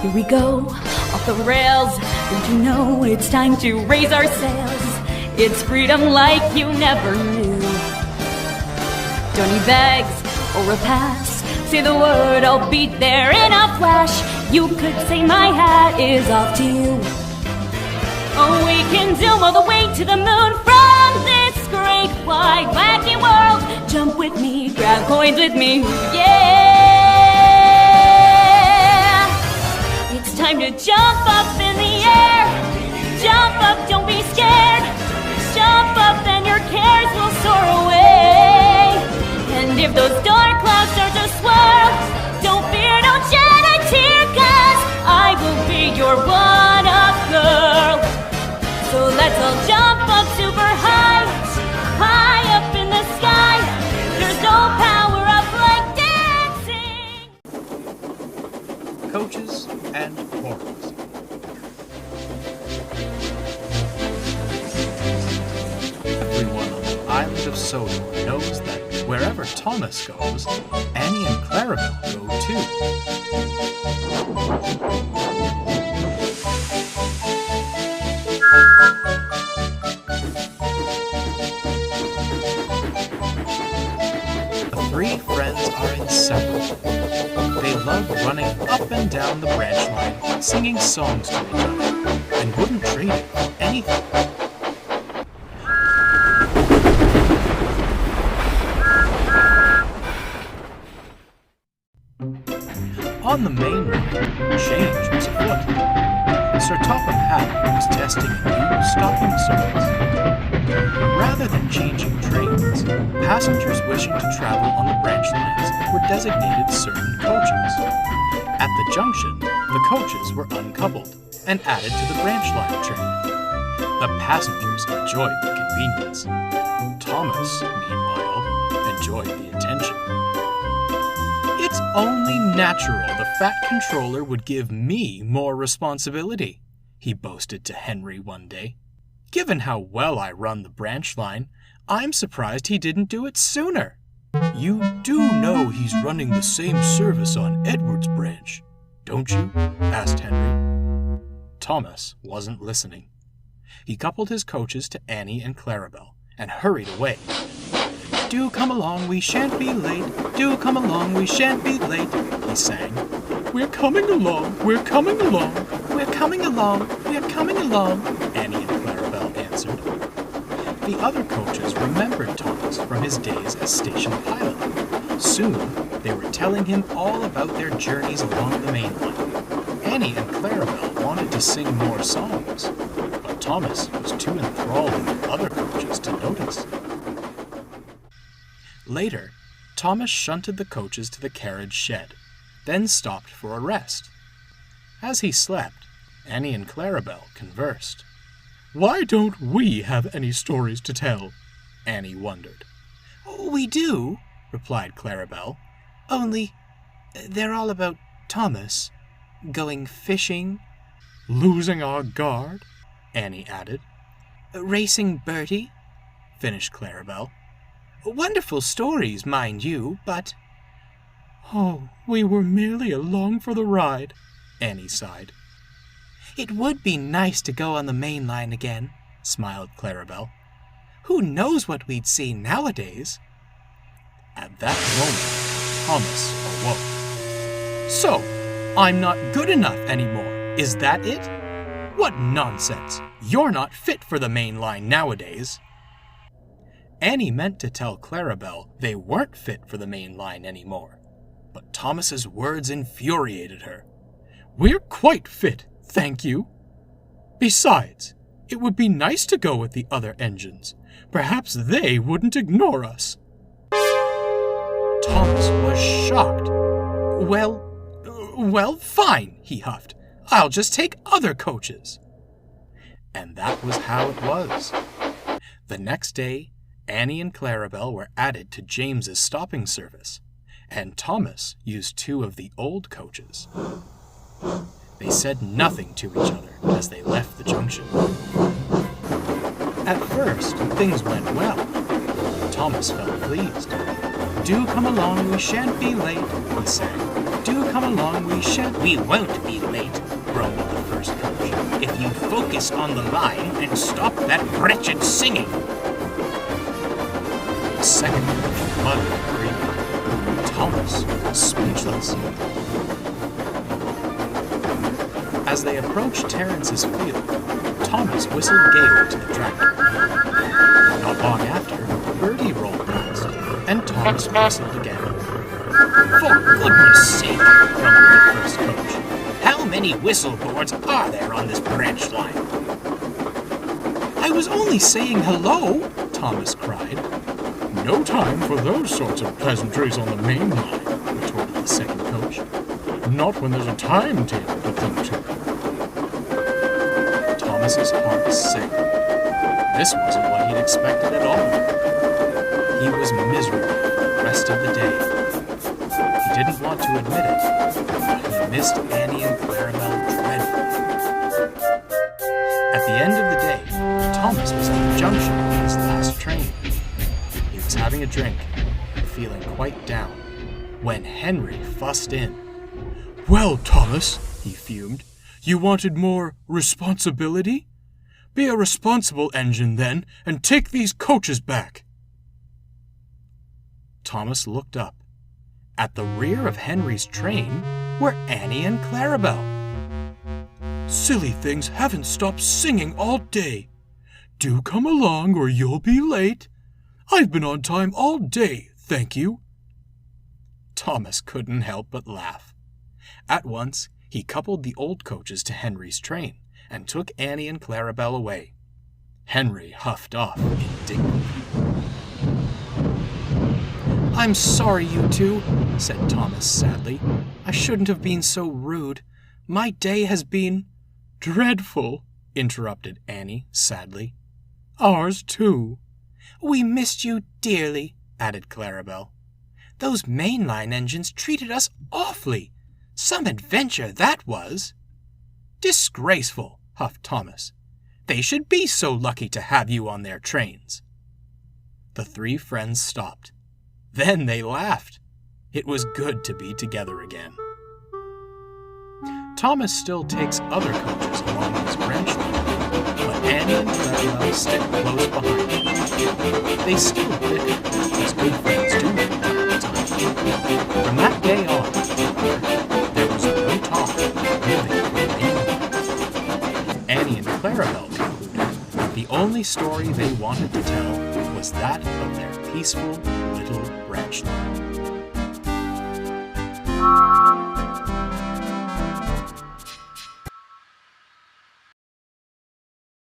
Here we go, off the rails. Don't you know it's time to raise our sails? It's freedom like you never knew. Don't need bags or a pass. Say the word, I'll be there in a flash. You could say my hat is off to you. Oh, we can zoom all the way to the moon from this great wide wacky world. Jump with me, grab coins with me, yeah! It's time to jump up in the air. Jump up, don't be scared. Jump up and your cares will soar away. And if those dark clouds start to swirl, don't fear, don't shed a tear, 'cause I will be your one-up girl. So let's all jump up super high, high up in the sky. There's no power up like dancing. Coaches and Quarrels. Everyone on the island of Sodor knows that wherever Thomas goes, Annie and Clarabelle go too. The three friends are inseparable. They love running up and down the branch line, singing songs to each other, and wouldn't trade it for anything. On the main line, change was afoot. Sir Topham Hatt was testing a new stopping service. Rather than changing trains, passengers wishing to travel on the branch lines were designated certain coaches. At the junction, the coaches were uncoupled and added to the branch line train. The passengers enjoyed the convenience. Thomas, meanwhile, enjoyed the attention. It's only natural the Fat Controller would give me more responsibility, he boasted to Henry one day. Given how well I run the branch line, I'm surprised he didn't do it sooner. You do know he's running the same service on Edward's branch, don't you? Asked Henry. Thomas wasn't listening. He coupled his coaches to Annie and Clarabelle and hurried away. Do come along, we shan't be late. Do come along, we shan't be late, he sang. We're coming along, we're coming along. We're coming along, we're coming along, Annie and Clarabelle answered. The other coaches remembered Thomas from his days as station pilot. Soon, they were telling him all about their journeys along the main line. Annie and Clarabelle wanted to sing more songs, but Thomas was too enthralled in the other coaches to notice. Later, Thomas shunted the coaches to the carriage shed, then stopped for a rest. As he slept, Annie and Clarabelle conversed. Why don't we have any stories to tell? Annie wondered. We do, replied Clarabelle. Only they're all about Thomas. Going fishing. Losing our guard, Annie added. Racing Bertie, finished Clarabelle. Wonderful stories, mind you, but... Oh, we were merely along for the ride, Annie sighed. It would be nice to go on the main line again, smiled Clarabelle. Who knows what we'd see nowadays? At that moment, Thomas awoke. So, I'm not good enough anymore, is that it? What nonsense! You're not fit for the main line nowadays. Annie meant to tell Clarabelle they weren't fit for the main line anymore, but Thomas's words infuriated her. We're quite fit, thank you. Besides, it would be nice to go with the other engines. Perhaps they wouldn't ignore us. Thomas was shocked. Well, fine, he huffed. I'll just take other coaches. And that was how it was. The next day, Annie and Clarabelle were added to James's stopping service, and Thomas used 2 of the old coaches. They said nothing to each other as they left the junction. At first, things went well. Thomas felt pleased. Do come along, we shan't be late, he sang. Do come along, we won't be late, grumbled the first coach, if you focus on the line and stop that wretched singing. The second coach muttered briefly. Thomas was speechless. As they approached Terrence's field, Thomas whistled gaily to the tractor. Not long after, Bertie rolled past, and Thomas whistled again. For goodness sake, grumbled the first coach. How many whistle boards are there on this branch line? I was only saying hello, Thomas cried. No time for those sorts of pleasantries on the main line, retorted the second coach. Not when there's a timetable to think to. Thomas's heart sank. This wasn't what he'd expected at all. He was miserable for the rest of the day. He didn't want to admit it, but he missed Annie and Clarabelle dreadfully. At the end of the day, Thomas was at the junction with his last train. He was having a drink and feeling quite down when Henry fussed in. Well, Thomas, he fumed, you wanted more responsibility? Be a responsible engine, then, and take these coaches back. Thomas looked up. At the rear of Henry's train were Annie and Clarabelle. Silly things haven't stopped singing all day. Do come along or you'll be late. I've been on time all day, thank you. Thomas couldn't help but laugh. At once, he coupled the old coaches to Henry's train and took Annie and Clarabelle away. Henry huffed off indignantly. I'm sorry, you two, said Thomas sadly. I shouldn't have been so rude. My day has been dreadful, interrupted Annie sadly. Ours too. We missed you dearly, added Clarabelle. Those mainline engines treated us awfully. Some adventure that was. Disgraceful, huffed Thomas. They should be so lucky to have you on their trains. The three friends stopped. Then they laughed. It was good to be together again. Thomas still takes other coaches along his branch line, but Annie and Clarabelle stick close behind him. They still bicker, as good friends do from time to time. From that day on, there was no talk of living for anyone. Annie and Clarabelle concluded that the only story they wanted to tell was that of their peaceful little branch line.